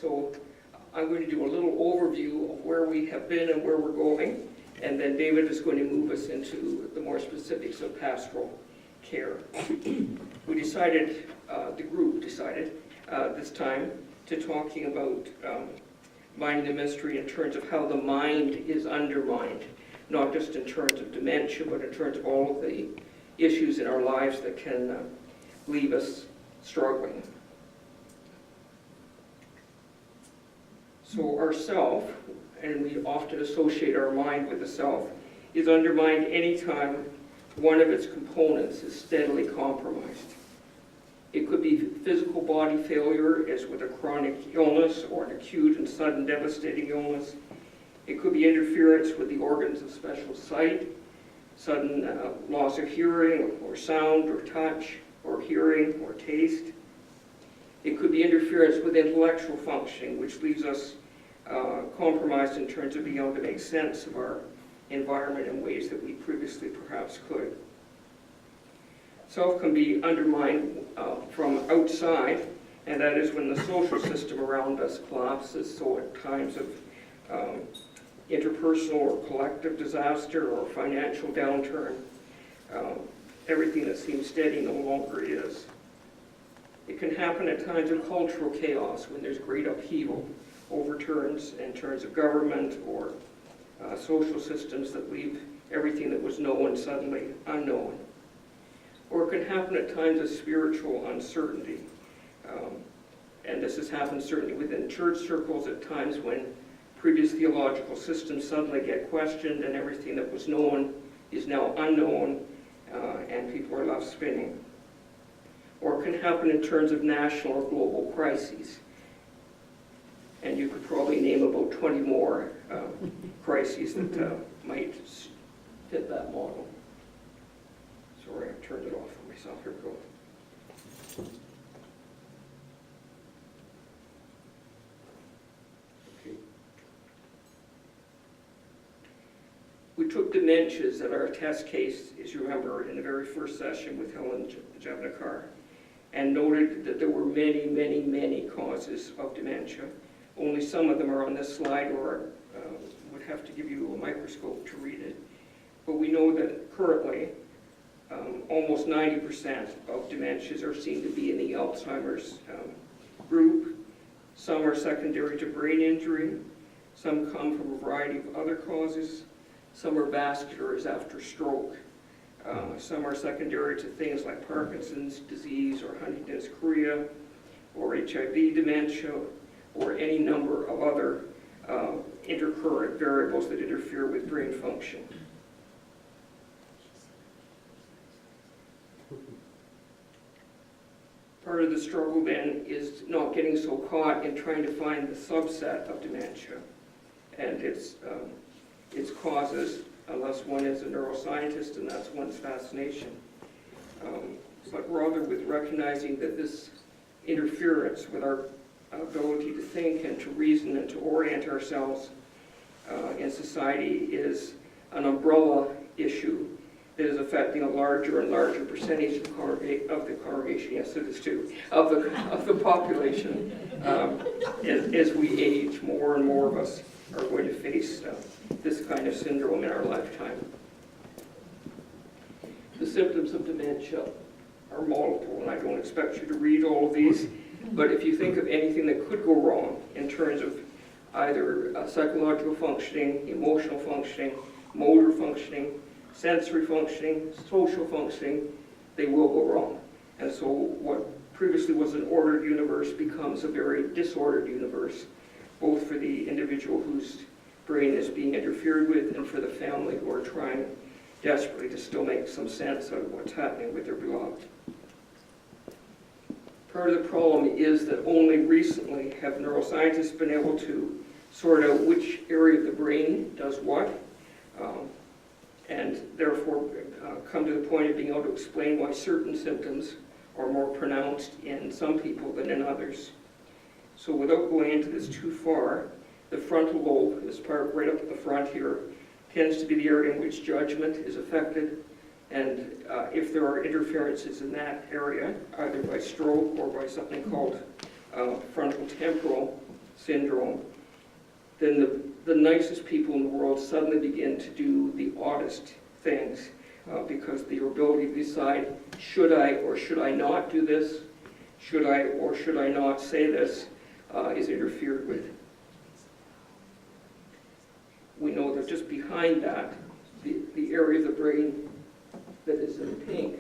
So I'm going to do a little overview of where we have been and where we're going, and then David is going to move us into the more specifics of pastoral care. We decided, the group decided this time to talking about minding the mystery in terms of how the mind is undermined, not just in terms of dementia, but in terms of all of the issues in our lives that can leave us struggling. So our self, and we often associate our mind with the self, is undermined anytime one of its components is steadily compromised. It could be physical body failure, as with a chronic illness or an acute and sudden devastating illness. It could be interference with the organs of special sight, sudden loss of hearing or sound or touch or hearing or taste. It could be interference with intellectual functioning, which leaves us compromised in terms of being able to make sense of our environment in ways that we previously perhaps could. Self can be undermined from outside, and that is when the social system around us collapses. So at times of interpersonal or collective disaster or financial downturn, everything that seems steady no longer is. It can happen at times of cultural chaos when there's great upheaval, overturns in terms of government or social systems that leave everything that was known suddenly unknown. Or it can happen at times of spiritual uncertainty. And this has happened certainly within church circles at times when previous theological systems suddenly get questioned and everything that was known is now unknown, and people are left spinning. Or it can happen in terms of national or global crises. And you could probably name about 20 more crises that might fit that model. Sorry, I turned it off for myself. Here we go. Okay. We took dementias at our test case, as you remember, in the very first session with Helen Javnikar, and noted that there were many, many, many causes of dementia. Only some of them are on this slide, or would have to give you a microscope to read it. But we know that currently, almost 90% of dementias are seen to be in the Alzheimer's group. Some are secondary to brain injury. Some come from a variety of other causes. Some are vascular, as after stroke. Some are secondary to things like Parkinson's disease or Huntington's chorea or HIV dementia or any number of other intercurrent variables that interfere with brain function. Part of the struggle then is not getting so caught in trying to find the subset of dementia and its causes, unless one is a neuroscientist and that's one's fascination, but rather with recognizing that this interference with our ability to think and to reason and to orient ourselves in society is an umbrella issue that is affecting a larger and larger percentage of the congregation, yes it is too, of the population. As we age, more and more of us are going to face this kind of syndrome in our lifetime. The symptoms of dementia are multiple, and I don't expect you to read all of these, but if you think of anything that could go wrong in terms of either psychological functioning, emotional functioning, motor functioning, sensory functioning, social functioning, they will go wrong. And so what previously was an ordered universe becomes a very disordered universe, both for the individual whose brain is being interfered with and for the family who are trying desperately to still make some sense out of what's happening with their beloved. Part of the problem is that only recently have neuroscientists been able to sort out which area of the brain does what, and therefore come to the point of being able to explain why certain symptoms are more pronounced in some people than in others. So without going into this too far, the frontal lobe, this part right up at the front here, tends to be the area in which judgment is affected, and if there are interferences in that area, either by stroke or by something called frontal temporal syndrome, then the nicest people in the world suddenly begin to do the oddest things because their ability to decide, should I or should I not do this, should I or should I not say this, is interfered with. We know that just behind that, the area of the brain that is in pink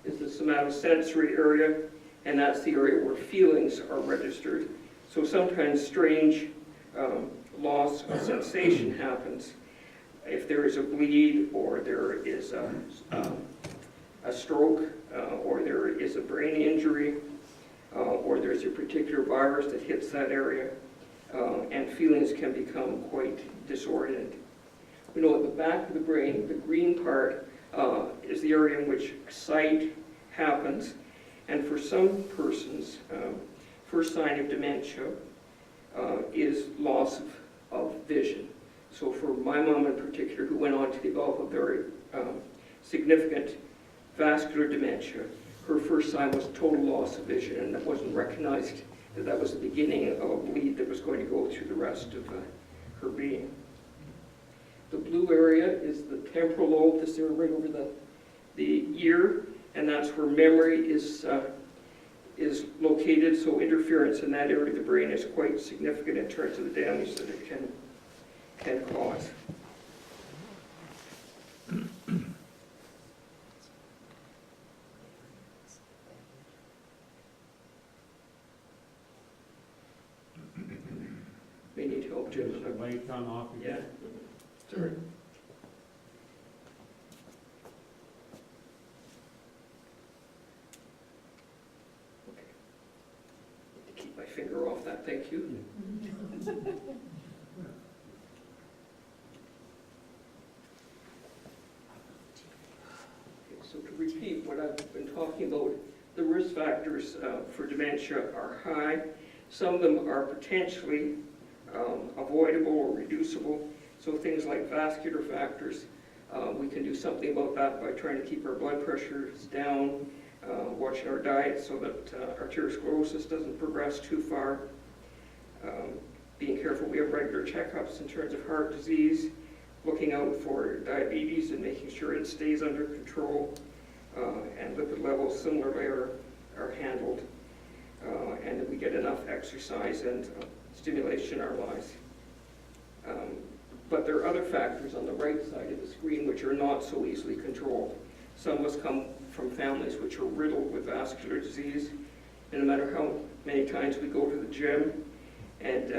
is the somatosensory area, and that's the area where feelings are registered. So sometimes strange loss of sensation happens. If there is a bleed, or there is a stroke, or there is a brain injury, or there's a particular virus that hits that area, and feelings can become quite disoriented. We know at the back of the brain, the green part is the area in which sight happens, and for some persons, first sign of dementia is loss of vision. So for my mom in particular, who went on to develop a very significant vascular dementia, her first sign was total loss of vision, and that wasn't recognized that that was the beginning of a bleed that was going to go through the rest of her being. The blue area is the temporal lobe, this area right over the ear, and that's where memory is located, so interference in that area of the brain is quite significant in terms of the damage that it can cause. May need help, Jim. Is the light on off Yeah. again? Sorry. Okay. Need to keep my finger off that, thank you. Okay, so to repeat what I've been talking about, the risk factors for dementia are high. Some of them are potentially avoidable or reducible. So things like vascular factors, we can do something about that by trying to keep our blood pressures down, watching our diet so that arteriosclerosis doesn't progress too far, being careful we have regular checkups in terms of heart disease, looking out for diabetes and making sure it stays under control, and lipid levels similarly are handled, and that we get enough exercise and stimulation in our lives. But there are other factors on the right side of the screen which are not so easily controlled. Some of us come from families which are riddled with vascular disease, and no matter how many times we go to the gym and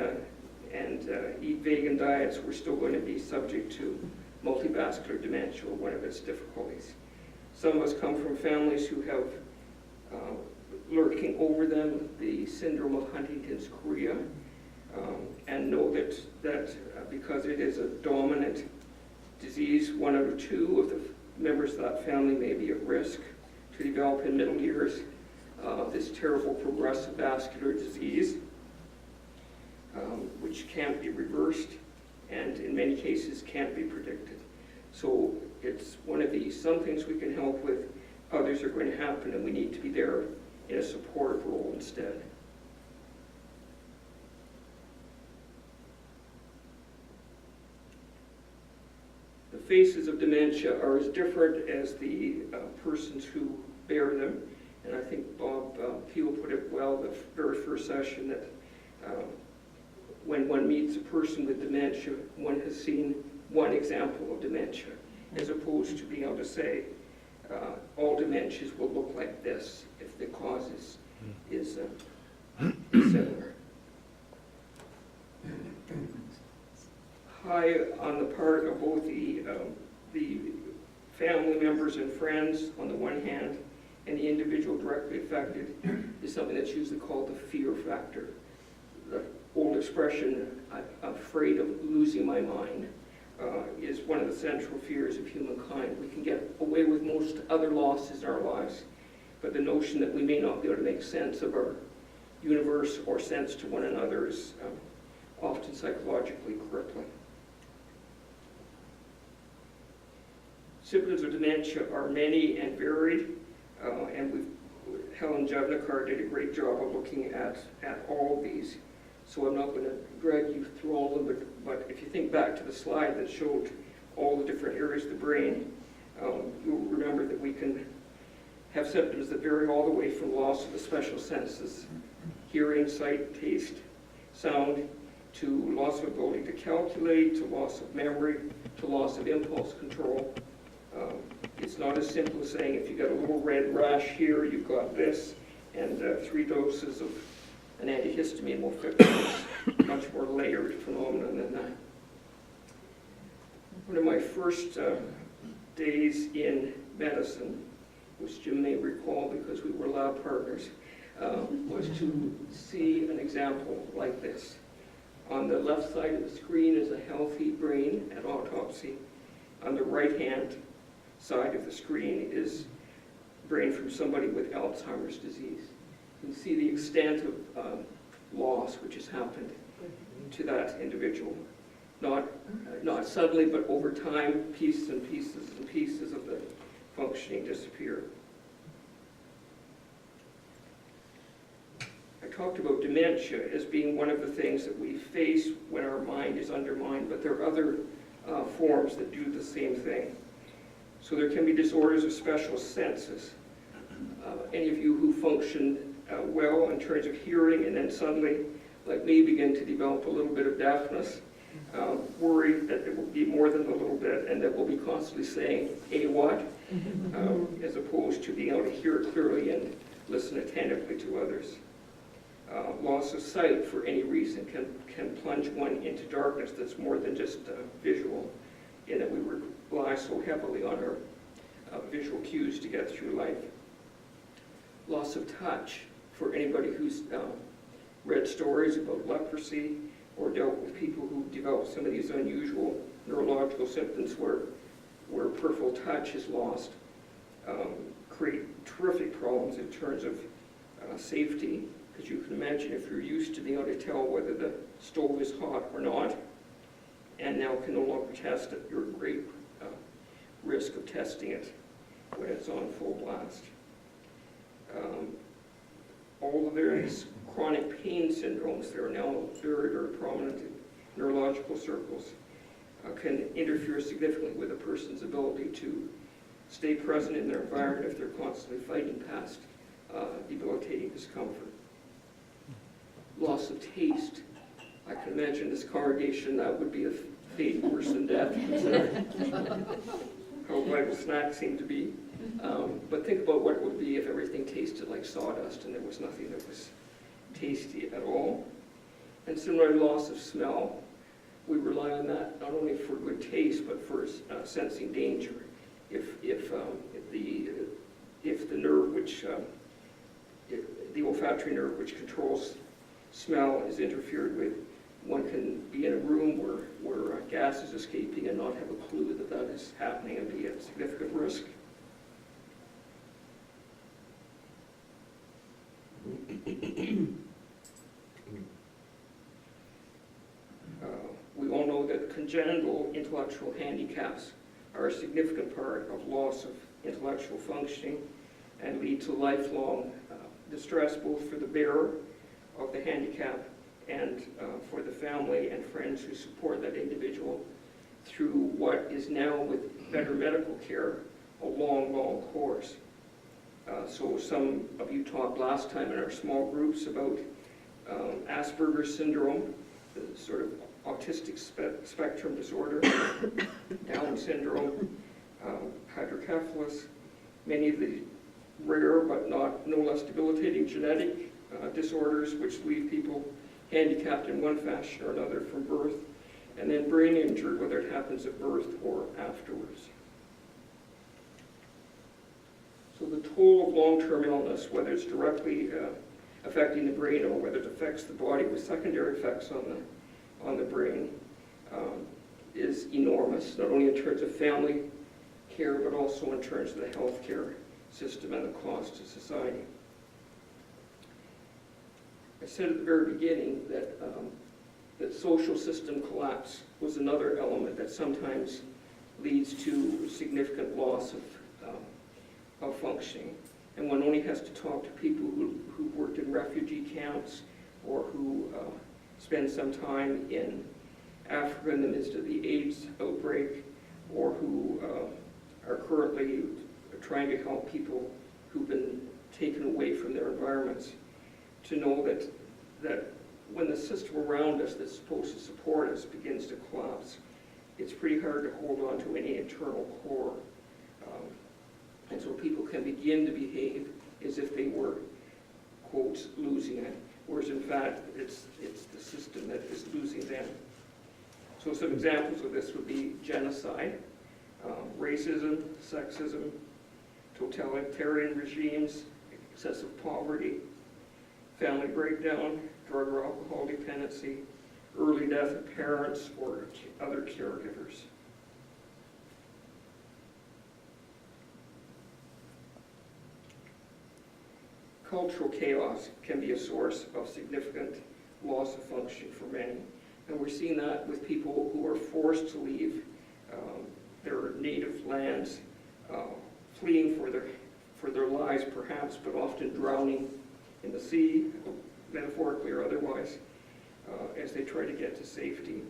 eat vegan diets, we're still going to be subject to multivascular dementia or one of its difficulties. Some of us come from families who have lurking over them the syndrome of Huntington's chorea, and know that because it is a dominant disease, 1 out of 2 of the members of that family may be at risk to develop in middle years this terrible progressive vascular disease, which can't be reversed and in many cases can't be predicted. So it's one of these, some things we can help with, others are going to happen, and we need to be there in a supportive role instead. The faces of dementia are as different as the persons who bear them, and I think Bob Peel put it well the very first session that when one meets a person with dementia, one has seen one example of dementia, as opposed to being able to say all dementias will look like this if the cause is similar. High on the part of both the family members and friends on the one hand, and the individual directly affected, is something that's usually called the fear factor. The old expression, I'm afraid of losing my mind, is one of the central fears of humankind. We can get away with most other losses in our lives, but the notion that we may not be able to make sense of our universe or sense to one another is often psychologically crippling. Symptoms of dementia are many and varied, and Helen Jevnikar did a great job of looking at all of these. so I'm not going to drag you through all of them, but if you think back to the slide that showed all the different areas of the brain, you'll remember that we can have symptoms that vary all the way from loss of the special senses, hearing, sight, taste, sound, to loss of ability to calculate, to loss of memory, to loss of impulse control. It's not as simple as saying if you got a little red rash here, you've got this, and 3 doses of an antihistamine will fix it. It's much more layered phenomenon than that. One of my first days in medicine, which Jim may recall because we were lab partners, was to see an example like this. On the left side of the screen is a healthy brain at autopsy. On the right-hand side of the screen is brain from somebody with Alzheimer's disease. You can see the extent of loss which has happened to that individual. Not suddenly, but over time, pieces and pieces and pieces of the functioning disappear. I talked about dementia as being one of the things that we face when our mind is undermined, but there are other forms that do the same thing. So there can be disorders of special senses. Any of you who function well in terms of hearing and then suddenly, like me, begin to develop a little bit of deafness, worry that it will be more than a little bit and that we'll be constantly saying, "A what?" As opposed to being able to hear clearly and listen attentively to others. Loss of sight for any reason can plunge one into darkness that's more than just visual, in that we rely so heavily on our visual cues to get through life. Loss of touch for anybody who's read stories about leprosy or dealt with people who develop some of these unusual neurological symptoms where peripheral touch is lost, create terrific problems in terms of safety, because you can imagine if you're used to being able to tell whether the stove is hot or not, and now can no longer test it, you're at great risk of testing it when it's on full blast. All the various chronic pain syndromes that are now very, very prominent in neurological circles can interfere significantly with a person's ability to stay present in their environment if they're constantly fighting past debilitating discomfort. Loss of taste. I can imagine this congregation that would be a fate worse than death. How vital snacks seem to be. But think about what it would be if everything tasted like sawdust and there was nothing that was tasty at all. And similarly, loss of smell. We rely on that not only for good taste, but for sensing danger. If the nerve which, the olfactory nerve which controls smell is interfered with, one can be in a room where gas is escaping and not have a clue that that is happening and be at significant risk. We all know that congenital intellectual handicaps are a significant part of loss of intellectual functioning and lead to lifelong distress both for the bearer of the handicap and for the family and friends who support that individual through what is now, with better medical care, a long, long course. So some of you talked last time in our small groups about Asperger's syndrome, the sort of autistic spectrum disorder, Down syndrome, hydrocephalus, many of the rare but no less debilitating genetic disorders which leave people handicapped in one fashion or another from birth, and then brain injury, whether it happens at birth or afterwards. So the toll of long-term illness, whether it's directly affecting the brain or whether it affects the body with secondary effects on the brain, is enormous, not only in terms of family care, but also in terms of the healthcare system and the cost to society. I said at the very beginning that that social system collapse was another element that sometimes leads to significant loss of functioning. And one only has to talk to people who worked in refugee camps or who spend some time in Africa in the midst of the AIDS outbreak, or who are currently trying to help people who've been taken away from their environments, to know that when the system around us that's supposed to support us begins to collapse, it's pretty hard to hold on to any internal core. And so people can begin to behave as if they were, quotes, losing it, whereas in fact it's the system that is losing them. So some examples of this would be genocide, racism, sexism, totalitarian regimes, excessive poverty, family breakdown, drug or alcohol dependency, early death of parents or other caregivers. Cultural chaos can be a source of significant loss of function for many. And we're seeing that with people who are forced to leave their native lands, fleeing for their lives perhaps, but often drowning in the sea, metaphorically or otherwise, as they try to get to safety.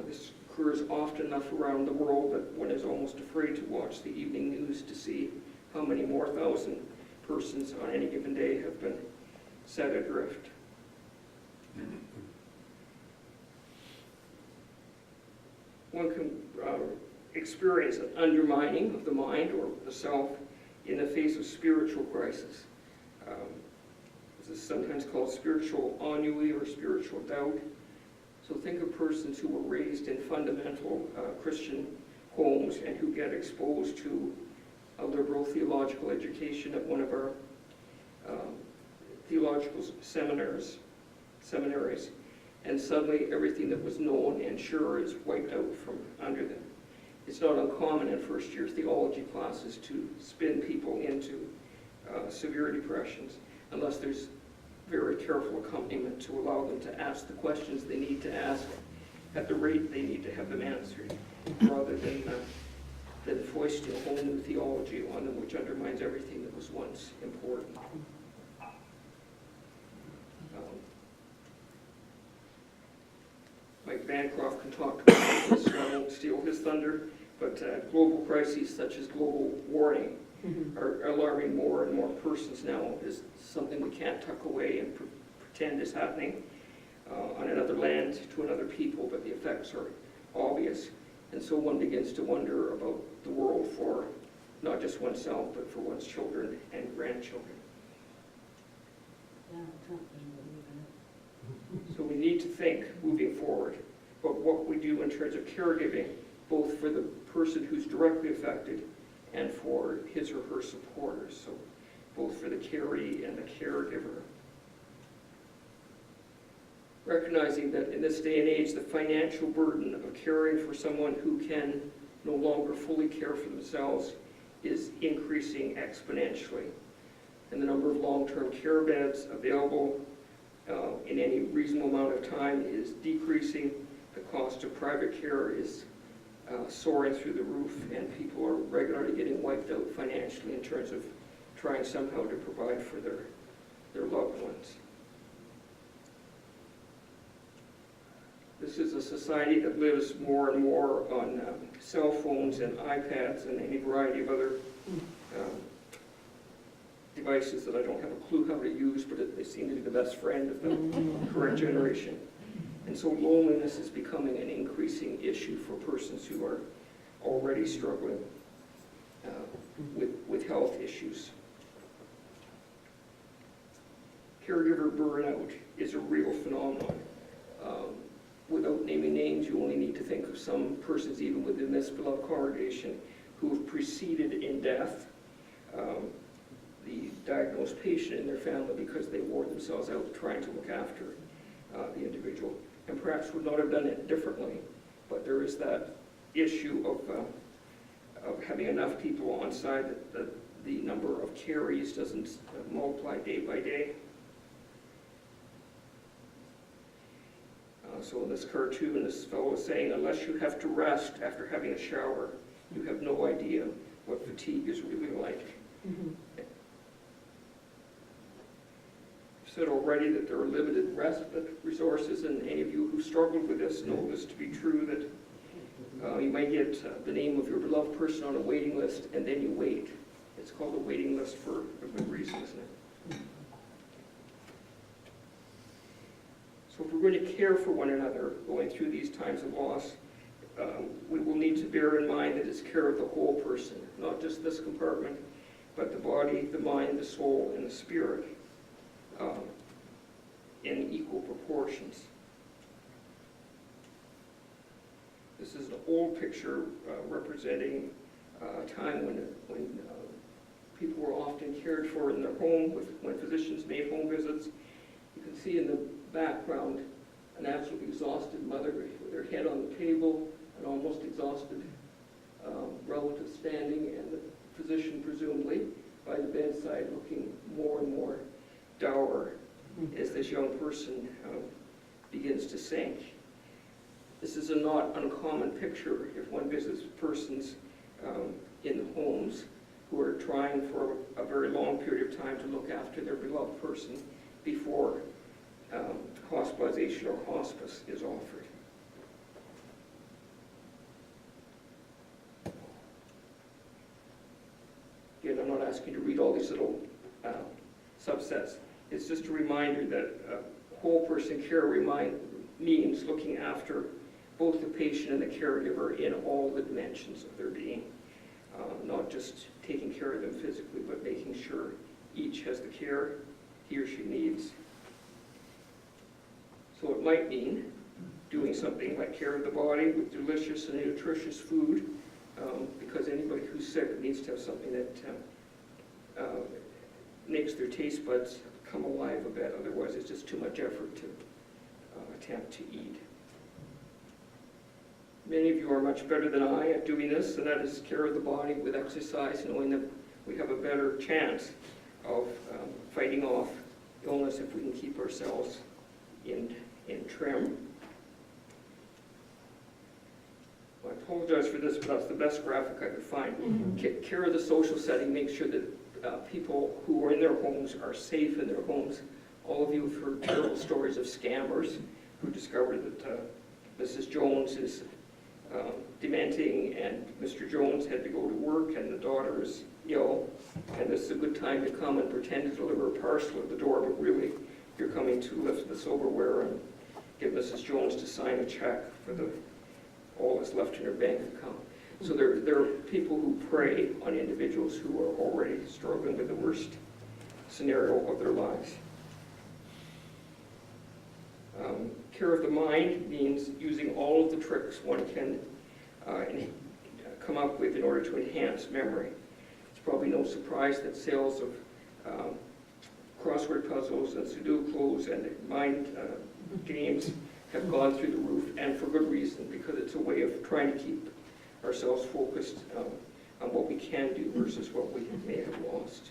This occurs often enough around the world that one is almost afraid to watch the evening news to see how many more thousand persons on any given day have been set adrift. One can experience an undermining of the mind or the self in the face of spiritual crisis. This is sometimes called spiritual ennui or spiritual doubt. So think of persons who were raised in fundamental Christian homes and who get exposed to a liberal theological education at one of our theological seminaries, and suddenly everything that was known and sure is wiped out from under them. It's not uncommon in first-year theology classes to spin people into severe depressions, unless there's very careful accompaniment to allow them to ask the questions they need to ask at the rate they need to have them answered, rather than foisting a whole new theology on them, which undermines everything that was once important. Mike Bancroft can talk about this, so I won't steal his thunder, but global crises such as global warming are alarming more and more persons now. Is something we can't tuck away and pretend is happening on another land to another people, but the effects are obvious. And so one begins to wonder about the world for not just oneself, but for one's children and grandchildren. So we need to think, moving forward, about what we do in terms of caregiving, both for the person who's directly affected and for his or her supporters, so both for the caree and the caregiver. Recognizing that in this day and age, the financial burden of caring for someone who can no longer fully care for themselves is increasing exponentially. And the number of long-term care beds available in any reasonable amount of time is decreasing. The cost of private care is soaring through the roof, and people are regularly getting wiped out financially in terms of trying somehow to provide for their loved ones. This is a society that lives more and more on cell phones and iPads and any variety of other devices that I don't have a clue how to use, but they seem to be the best friend of the current generation. And so loneliness is becoming an increasing issue for persons who are already struggling with health issues. Caregiver burnout is a real phenomenon. Without naming names, you only need to think of some persons, even within this beloved congregation, who have preceded in death the diagnosed patient and their family because they wore themselves out trying to look after the individual, and perhaps would not have done it differently. But there is that issue of having enough people on side that the number of carees doesn't multiply day by day. So in this cartoon, this fellow is saying, unless you have to rest after having a shower, you have no idea what fatigue is really like. said already that there are limited respite resources, and any of you who struggled with this know this to be true, that you might get the name of your beloved person on a waiting list, and then you wait. It's called a waiting list for a good reason, isn't it? So if we're going to care for one another going through these times of loss, we will need to bear in mind that it's care of the whole person, not just this compartment, but the body, the mind, the soul, and the spirit in equal proportions. This is an old picture representing a time when people were often cared for in their home, when physicians made home visits. You can see in the background an absolutely exhausted mother with her head on the table, an almost exhausted relative standing, and the physician presumably by the bedside looking more and more dour as this young person begins to sink. This is a not uncommon picture if one visits persons in the homes who are trying for a very long period of time to look after their beloved person before hospitalization or hospice is offered. Again, I'm not asking you to read all these little subsets. It's just a reminder that whole person care means looking after both the patient and the caregiver in all the dimensions of their being. Not just taking care of them physically, but making sure each has the care he or she needs. So it might mean doing something like care of the body with delicious and nutritious food, because anybody who's sick needs to have something that makes their taste buds come alive a bit. Otherwise, it's just too much effort to attempt to eat. Many of you are much better than I at doing this, and that is care of the body with exercise, knowing that we have a better chance of fighting off illness if we can keep ourselves in trim. I apologize for this, but that's the best graphic I could find. Mm-hmm. Care of the social setting, make sure that people who are in their homes are safe in their homes. All of you have heard terrible stories of scammers who discovered that Mrs. Jones is dementing and Mr. Jones had to go to work and the daughter is ill, and this is a good time to come and pretend to deliver a parcel at the door, but really you're coming to lift the silverware and get Mrs. Jones to sign a check for all that's left in her bank account. So there are people who prey on individuals who are already struggling with the worst scenario of their lives. Care of the mind means using all of the tricks one can come up with in order to enhance memory. It's probably no surprise that sales of crossword puzzles and Sudokus and mind games have gone through the roof, and for good reason, because it's a way of trying to keep ourselves focused on what we can do versus what we may have lost.